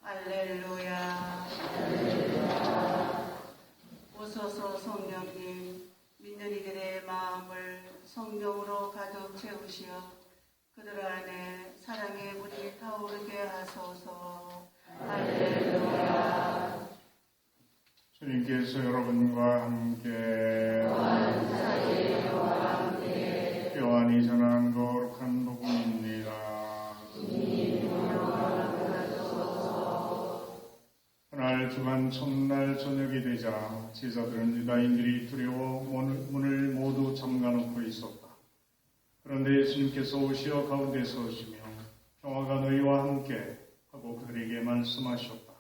할렐루야. 오소서 성령님, 믿는 이들의 마음을 성령으로 가득 채우시어 그들 안에 사랑의 불이 타오르게 하소서. 할렐루야. 주님께서 여러분과 함께 요한이 전한 거룩한 복음입니다. 그날 주간 첫날 저녁이 되자 제자들은 유다인들이 두려워 문을 모두 잠가놓고 있었다. 그런데 예수님께서 오시어 가운데 서시며 평화가 너희와 함께 하고 그들에게 말씀하셨다.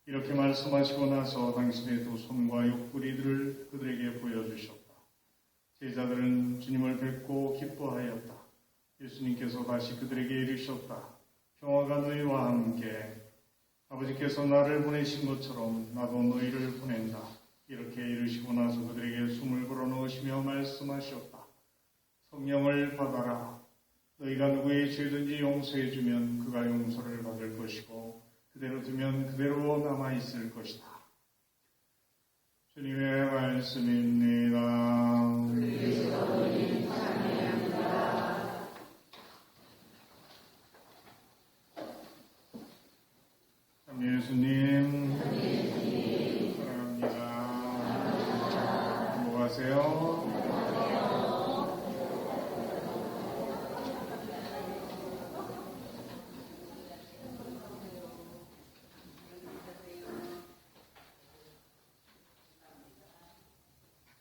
이렇게 말씀하시고 나서 당신의 두 손과 옆구리들을 그들에게 보여주셨다. 제자들은 주님을 뵙고 기뻐하였다. 예수님께서 다시 그들에게 이르셨다. 평화가 너희와 함께. 아버지께서 나를 보내신 것처럼 나도 너희를 보낸다. 이렇게 이르시고 나서 그들에게 숨을 불어넣으시며 말씀하셨다. 성령을 받아라. 너희가 누구의 죄든지 용서해주면 그가 용서를 받을 것이고 그대로 두면 그대로 남아있을 것이다. 주님의 말씀입니다. 그리스도님 찬양합니다. 예수님 사랑합니다. 행복하세요.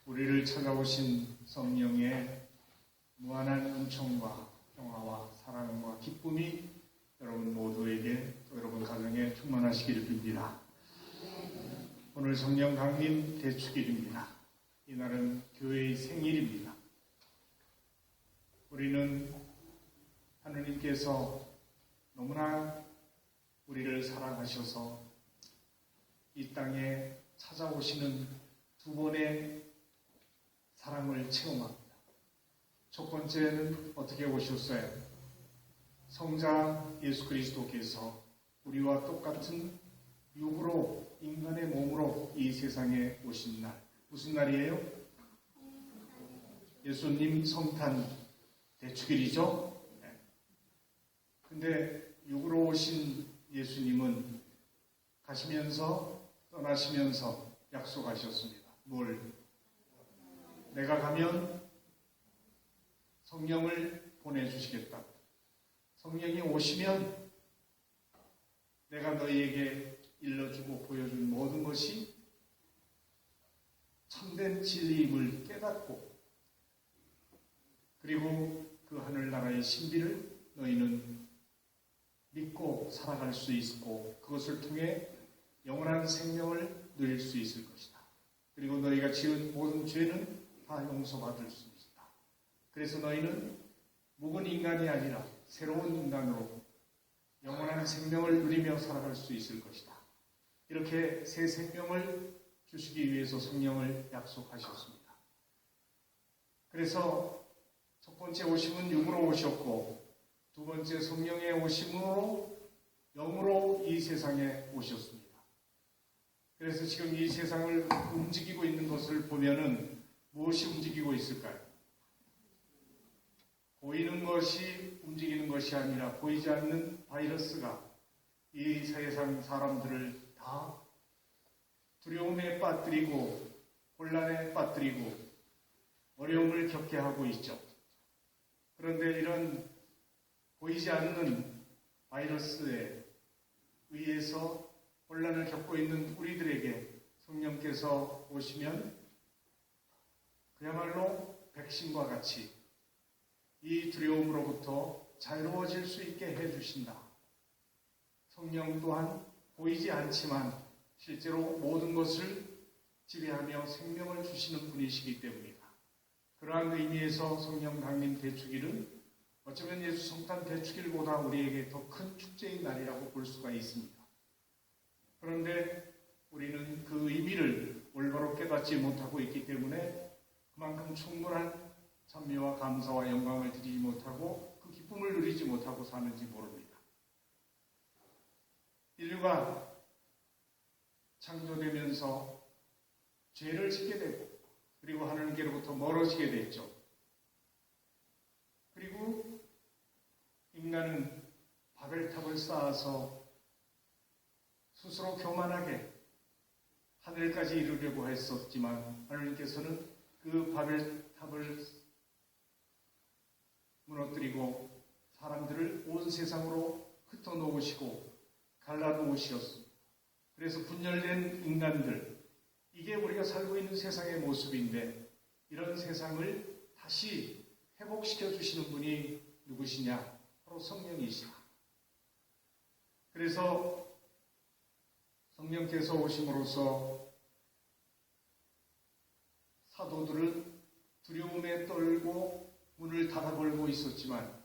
우리를 찾아오신 성령의 무한한 은총과 평화와 사랑과 기쁨이 여러분 모두에게 또 여러분 가정에 충만하시기를 빕니다. 오늘 성령 강림 대축일입니다. 이날은 교회의 생일입니다. 우리는 하느님께서 너무나 우리를 사랑하셔서 이 땅에 찾아오시는 두 번의 사랑을 체험합니다. 첫 번째는 어떻게 오셨어요? 성자 예수 그리스도께서 우리와 똑같은 육으로 인간의 몸으로 이 세상에 오신 날. 무슨 날이에요? 예수님 성탄 대축일이죠. 근데 육으로 오신 예수님은 가시면서 떠나시면서 약속하셨습니다. 뭘? 내가 가면 성령을 보내주시겠다. 성령이 오시면 내가 너희에게 일러주고 보여준 모든 것이 참된 진리임을 깨닫고 그리고 그 하늘나라의 신비를 너희는 믿고 살아갈 수 있고 그것을 통해 영원한 생명을 누릴 수 있을 것이다. 그리고 너희가 지은 모든 죄는 다 용서받을 수 있다. 그래서 너희는 묵은 인간이 아니라 새로운 인간으로 영원한 생명을 누리며 살아갈 수 있을 것이다. 이렇게 새 생명을 주시기 위해서 성령을 약속하셨습니다. 그래서 첫 번째 오심은 육으로 오셨고 두 번째 성령의 오심으로 영으로 이 세상에 오셨습니다. 그래서 지금 이 세상을 움직이고 있는 것을 보면은 무엇이 움직이고 있을까요? 보이는 것이 움직이는 것이 아니라 보이지 않는 바이러스가 이 세상 사람들을 다 두려움에 빠뜨리고 혼란에 빠뜨리고 어려움을 겪게 하고 있죠. 그런데 이런 보이지 않는 바이러스에 의해서 혼란을 겪고 있는 우리들에게 성령께서 오시면 그야말로 백신과 같이 이 두려움으로부터 자유로워질 수 있게 해주신다. 성령 또한 보이지 않지만 실제로 모든 것을 지배하며 생명을 주시는 분이시기 때문이다. 그러한 의미에서 성령 강림 대축일은 어쩌면 예수 성탄 대축일보다 우리에게 더 큰 축제의 날이라고 볼 수가 있습니다. 그런데 우리는 그 의미를 올바로 깨닫지 못하고 있기 때문에 그만큼 충분한 찬미와 감사와 영광을 드리지 못하고 그 기쁨을 누리지 못하고 사는지 모릅니다. 인류가 창조되면서 죄를 짓게 되고 그리고 하나님께로부터 멀어지게 됐죠. 그리고 인간은 바벨탑을 쌓아서 스스로 교만하게 하늘까지 이루려고 했었지만 하나님께서는 그 바벨탑을 무너뜨리고 사람들을 온 세상으로 흩어놓으시고 갈라놓으셨습니다. 그래서 분열된 인간들, 이게 우리가 살고 있는 세상의 모습인데 이런 세상을 다시 회복시켜 주시는 분이 누구시냐? 바로 성령이시다. 그래서 성령께서 오심으로써 사도들은 두려움에 떨고 문을 닫아걸고 있었지만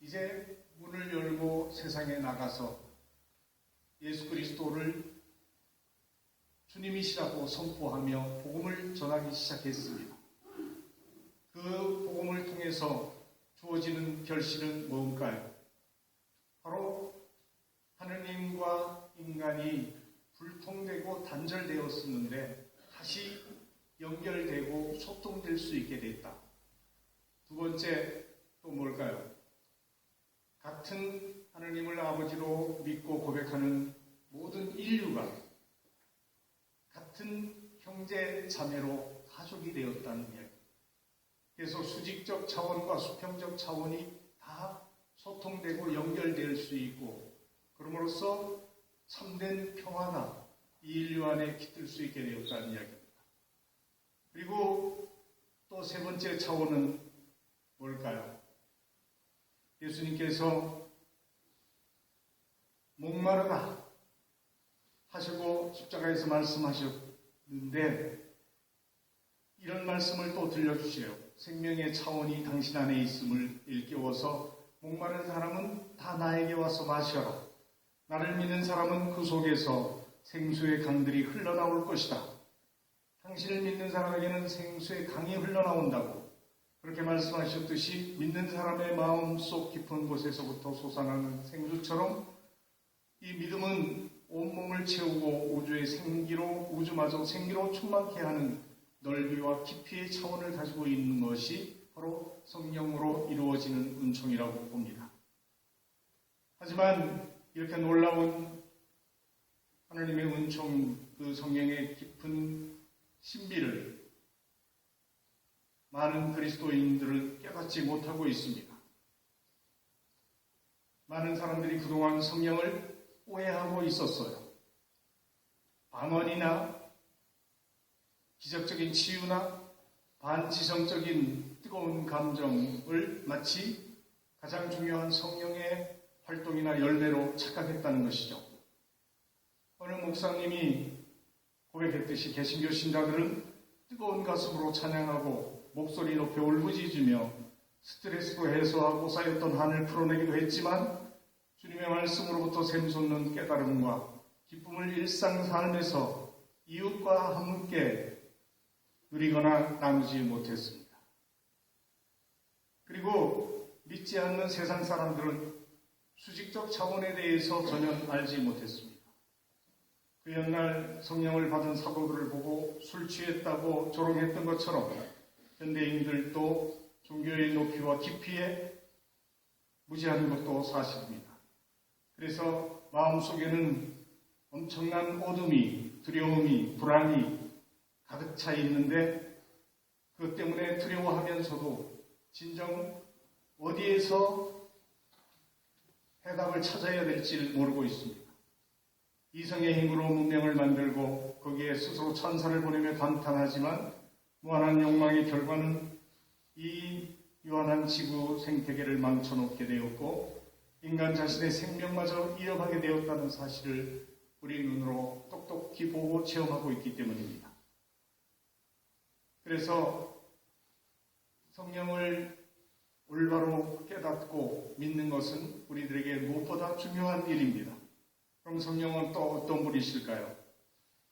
이제 문을 열고 세상에 나가서 예수 그리스도를 주님이시라고 선포하며 복음을 전하기 시작했습니다. 그 복음을 통해서 주어지는 결실은 뭔가요? 바로 하느님과 인간이 불통되고 단절되었었는데 다시 연결되고 소통될 수 있게 됐다. 두 번째 또 뭘까요? 같은 하느님을 아버지로 믿고 고백하는 모든 인류가 같은 형제 자매로 가족이 되었다는 이야기. 그래서 수직적 차원과 수평적 차원이 다 소통되고 연결될 수 있고 그럼으로써 참된 평화가 이 인류 안에 깃들 수 있게 되었다는 이야기입니다. 그리고 또 세 번째 차원은 뭘까요? 예수님께서 목마르다 하시고 십자가에서 말씀하셨는데 이런 말씀을 또 들려주세요. 생명의 차원이 당신 안에 있음을 일깨워서 목마른 사람은 다 나에게 와서 마셔라. 나를 믿는 사람은 그 속에서 생수의 강들이 흘러나올 것이다. 당신을 믿는 사람에게는 생수의 강이 흘러나온다고 그렇게 말씀하셨듯이 믿는 사람의 마음속 깊은 곳에서부터 솟아나는 생수처럼 이 믿음은 온몸을 채우고 우주의 생기로 우주마저 생기로 충만케 하는 넓이와 깊이의 차원을 가지고 있는 것이 바로 성령으로 이루어지는 은총이라고 봅니다. 하지만 이렇게 놀라운 하나님의 은총, 그 성령의 깊은 신비를 많은 그리스도인들은 깨닫지 못하고 있습니다. 많은 사람들이 그동안 성령을 오해하고 있었어요. 방언이나 기적적인 치유나 반지성적인 뜨거운 감정을 마치 가장 중요한 성령의 활동이나 열매로 착각했다는 것이죠. 어느 목사님이 고백했듯이 개신교 신자들은 뜨거운 가슴으로 찬양하고 목소리 높여 울부짖으며 스트레스도 해소하고 쌓였던 한을 풀어내기도 했지만 주님의 말씀으로부터 샘솟는 깨달음과 기쁨을 일상 삶에서 이웃과 함께 누리거나 나누지 못했습니다. 그리고 믿지 않는 세상 사람들은 수직적 차원에 대해서 전혀 알지 못했습니다. 그 옛날 성령을 받은 사도들을 보고 술 취했다고 조롱했던 것처럼 현대인들도 종교의 높이와 깊이에 무지하는 것도 사실입니다. 그래서 마음속에는 엄청난 어둠이, 두려움이, 불안이 가득 차 있는데 그것 때문에 두려워하면서도 진정 어디에서 해답을 찾아야 될지를 모르고 있습니다. 이성의 힘으로 문명을 만들고 거기에 스스로 천사를 보내며 감탄하지만 무한한 욕망의 결과는 이 유한한 지구 생태계를 망쳐놓게 되었고 인간 자신의 생명마저 잃어가게 되었다는 사실을 우리 눈으로 똑똑히 보고 체험하고 있기 때문입니다. 그래서 성령을 올바로 깨닫고 믿는 것은 우리들에게 무엇보다 중요한 일입니다. 그럼 성령은 또 어떤 분이실까요?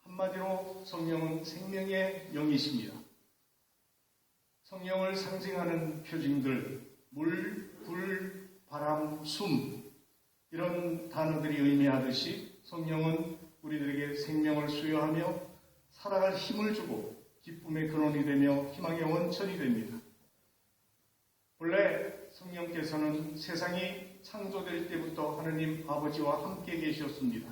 한마디로 성령은 생명의 영이십니다. 성령을 상징하는 표징들, 물, 불, 바람, 숨, 이런 단어들이 의미하듯이 성령은 우리들에게 생명을 수여하며 살아갈 힘을 주고 기쁨의 근원이 되며 희망의 원천이 됩니다. 본래 성령께서는 세상이 창조될 때부터 하느님 아버지와 함께 계셨습니다.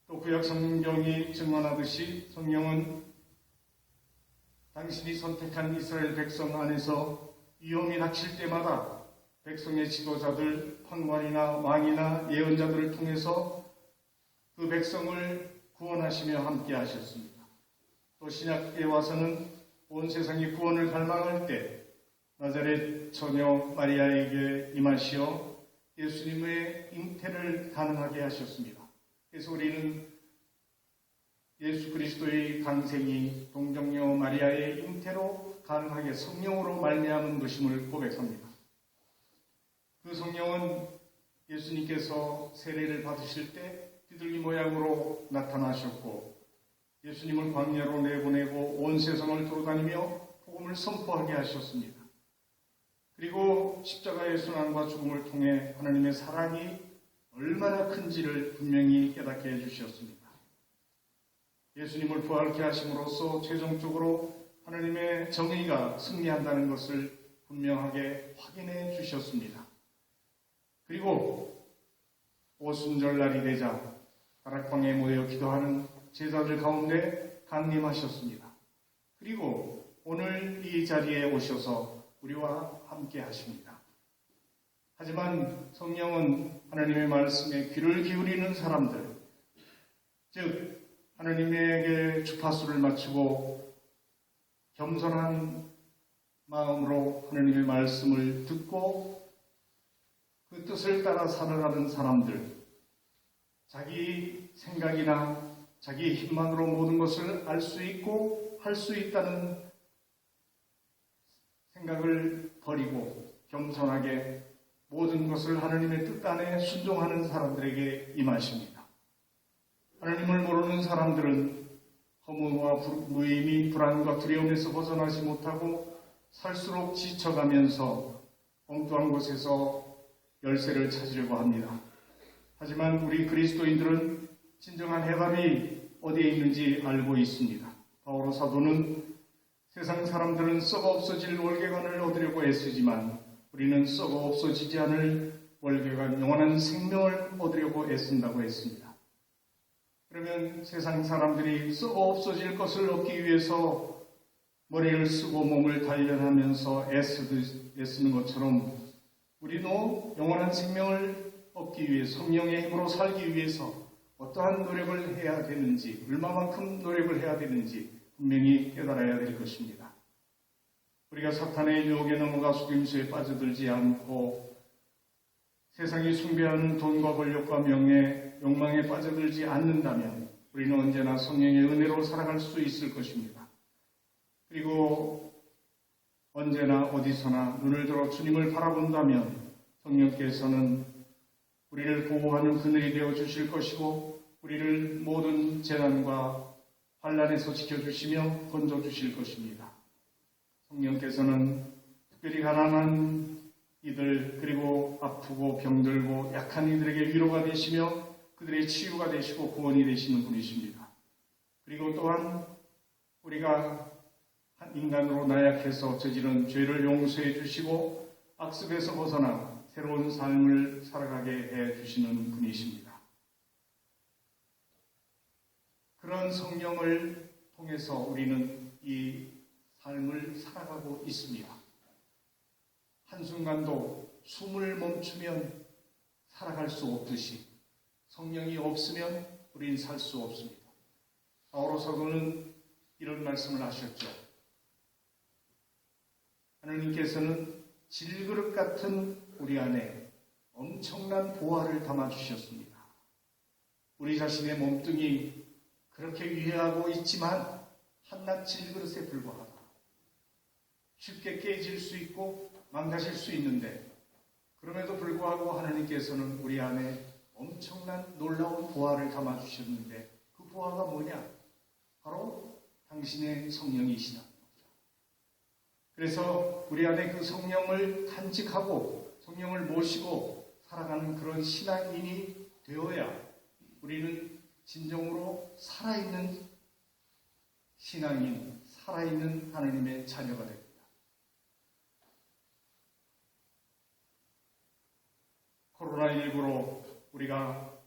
또 구약 성경이 증언하듯이 성령은 당신이 선택한 이스라엘 백성 안에서 위험이 닥칠 때마다 백성의 지도자들, 판관이나 왕이나 예언자들을 통해서 그 백성을 구원하시며 함께 하셨습니다. 또 신약에 와서는 온 세상이 구원을 갈망할 때 나자렛 처녀 마리아에게 임하시어 예수님의 잉태를 가능하게 하셨습니다. 그래서 우리는 예수 그리스도의 강생이 동정녀 마리아의 잉태로 가능하게 성령으로 말미암은 것임을 고백합니다. 그 성령은 예수님께서 세례를 받으실 때 비둘기 모양으로 나타나셨고 예수님을 광야로 내보내고 온 세상을 돌아다니며 복음을 선포하게 하셨습니다. 그리고 십자가의 순환과 죽음을 통해 하나님의 사랑이 얼마나 큰지를 분명히 깨닫게 해주셨습니다. 예수님을 부활케 하심으로써 최종적으로 하나님의 정의가 승리한다는 것을 분명하게 확인해 주셨습니다. 그리고 오순절날이 되자 다락방에 모여 기도하는 제자들 가운데 강림하셨습니다. 그리고 오늘 이 자리에 오셔서 우리와 함께 하십니다. 하지만 성령은 하나님의 말씀에 귀를 기울이는 사람들, 즉 하나님에게 주파수를 맞추고 겸손한 마음으로 하나님의 말씀을 듣고 그 뜻을 따라 살아가는 사람들, 자기 생각이나 자기 힘만으로 모든 것을 알 수 있고 할 수 있다는 생각을 버리고 겸손하게 모든 것을 하나님의 뜻 안에 순종하는 사람들에게 임하십니다. 하나님을 모르는 사람들은 허무와 무의미, 불안과 두려움에서 벗어나지 못하고 살수록 지쳐가면서 엉뚱한 곳에서 열쇠를 찾으려고 합니다. 하지만 우리 그리스도인들은 진정한 해답이 어디에 있는지 알고 있습니다. 바오로 사도는 세상 사람들은 썩어 없어질 월계관을 얻으려고 애쓰지만 우리는 썩어 없어지지 않을 월계관, 영원한 생명을 얻으려고 애쓴다고 했습니다. 그러면 세상 사람들이 썩어 없어질 것을 얻기 위해서 머리를 쓰고 몸을 단련하면서 애쓰는 것처럼 우리도 영원한 생명을 얻기 위해 성령의 힘으로 살기 위해서 어떠한 노력을 해야 되는지, 얼마만큼 노력을 해야 되는지 분명히 깨달아야 될 것입니다. 우리가 사탄의 유혹에 넘어가 속임수에 빠져들지 않고 세상이 숭배하는 돈과 권력과 명예, 욕망에 빠져들지 않는다면 우리는 언제나 성령의 은혜로 살아갈 수 있을 것입니다. 그리고 언제나 어디서나 눈을 들어 주님을 바라본다면 성령께서는 우리를 보호하는 그늘이 되어 주실 것이고 우리를 모든 재난과 환난에서 지켜주시며 건져주실 것입니다. 성령께서는 특별히 가난한 이들 그리고 아프고 병들고 약한 이들에게 위로가 되시며 그들의 치유가 되시고 구원이 되시는 분이십니다. 그리고 또한 우리가 한 인간으로 나약해서 저지른 죄를 용서해 주시고 악습에서 벗어나 새로운 삶을 살아가게 해 주시는 분이십니다. 그런 성령을 통해서 우리는 이 삶을 살아가고 있습니다. 한순간도 숨을 멈추면 살아갈 수 없듯이 성령이 없으면 우리는 살 수 없습니다. 바오로 사도는 이런 말씀을 하셨죠. 하나님께서는 질그릇 같은 우리 안에 엄청난 보화를 담아주셨습니다. 우리 자신의 몸뚱이 그렇게 위해하고 있지만 한낱 질그릇에 불과하다. 쉽게 깨질 수 있고 망가질 수 있는데 그럼에도 불구하고 하나님께서는 우리 안에 엄청난 놀라운 보화를 담아주셨는데 그 보화가 뭐냐? 바로 당신의 성령이시다. 그래서 우리 안에 그 성령을 간직하고 성령을 모시고 살아가는 그런 신앙인이 되어야 우리는 진정으로 살아있는 신앙인, 살아있는 하나님의 자녀가 됩니다. 코로나19로 우리가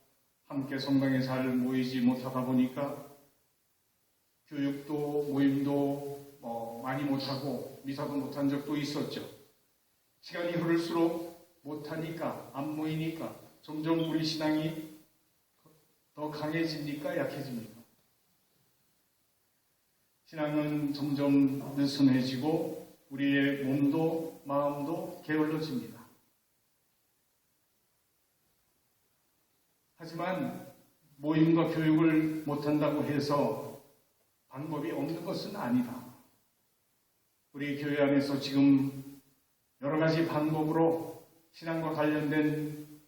함께 성당에 잘 모이지 못하다 보니까 교육도 모임도 많이 못하고 미사도 못한 적도 있었죠. 시간이 흐를수록 못하니까, 안 모이니까 점점 우리 신앙이 더 강해집니까? 약해집니까? 신앙은 점점 느슨해지고 우리의 몸도 마음도 게을러집니다. 하지만 모임과 교육을 못한다고 해서 방법이 없는 것은 아니다. 우리 교회 안에서 지금 여러 가지 방법으로 신앙과 관련된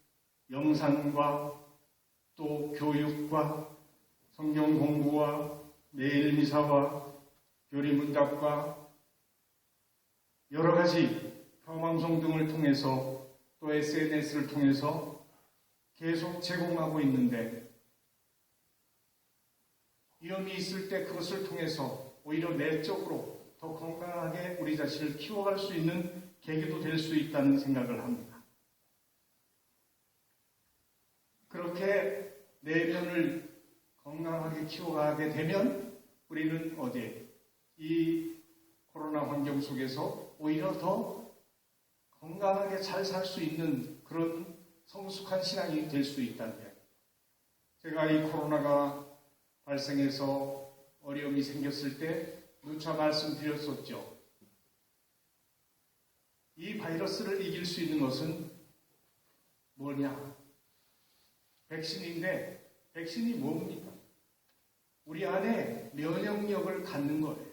영상과 또 교육과 성경 공부와 매일 미사와 교리문답과 여러 가지 평방송 등을 통해서 또 SNS를 통해서 계속 제공하고 있는데 위험이 있을 때 그것을 통해서 오히려 내적으로 더 건강하게 우리 자신을 키워갈 수 있는 계기도 될 수 있다는 생각을 합니다. 그렇게 내면을 건강하게 키워가게 되면 우리는 어디에 이 코로나 환경 속에서 오히려 더 건강하게 잘 살 수 있는 그런 성숙한 신앙이 될 수 있다는 이야기. 제가 이 코로나가 발생해서 어려움이 생겼을 때 누차 말씀드렸었죠. 이 바이러스를 이길 수 있는 것은 뭐냐? 백신인데 백신이 뭡니까? 우리 안에 면역력을 갖는 거예요.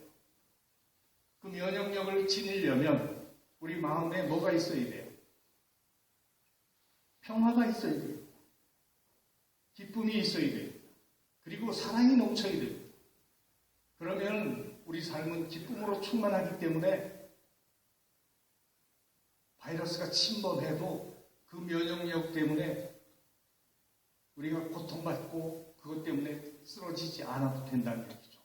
그 면역력을 지니려면 우리 마음에 뭐가 있어야 돼요? 평화가 있어야 돼요. 기쁨이 있어야 돼요. 그리고 사랑이 넘쳐야 돼요. 그러면 우리 삶은 기쁨으로 충만하기 때문에 바이러스가 침범해도 그 면역력 때문에 우리가 고통받고 그것 때문에 쓰러지지 않아도 된다는 얘기죠.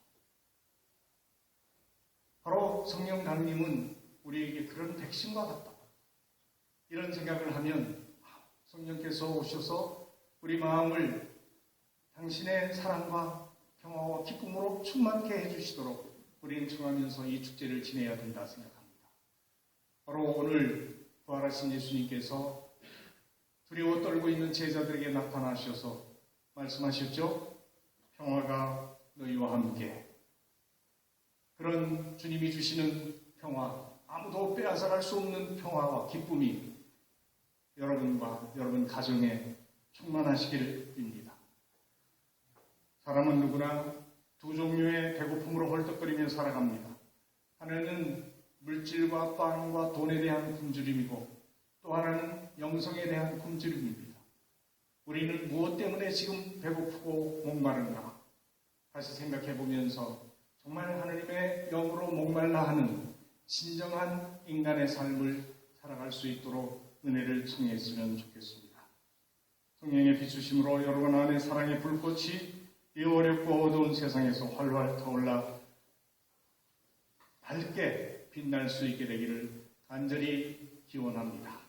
바로 성령 강림은 우리에게 그런 백신과 같다. 이런 생각을 하면 성령께서 오셔서 우리 마음을 당신의 사랑과 평화와 기쁨으로 충만케 해주시도록 우리는 청하면서 이 축제를 지내야 된다 생각합니다. 바로 오늘 부활하신 예수님께서 두려워 떨고 있는 제자들에게 나타나셔서 말씀하셨죠? 평화가 너희와 함께. 그런 주님이 주시는 평화, 아무도 빼앗아갈 수 없는 평화와 기쁨이 여러분과 여러분 가정에 충만하시기를 빕니다. 사람은 누구나 두 종류의 배고픔으로 헐떡거리며 살아갑니다. 하나는 물질과 빵과 돈에 대한 굶주림이고 또 하나는 영성에 대한 굶주림입니다. 우리는 무엇 때문에 지금 배고프고 목마른가? 다시 생각해 보면서 정말 하나님의 영으로 목말라 하는 진정한 인간의 삶을 살아갈 수 있도록 은혜를 청했으면 좋겠습니다. 성령의 비추심으로 여러분 안에 사랑의 불꽃이 이 어렵고 어두운 세상에서 활활 타올라 밝게 빛날 수 있게 되기를 간절히 기원합니다.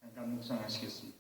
잠깐 묵상하시겠습니다.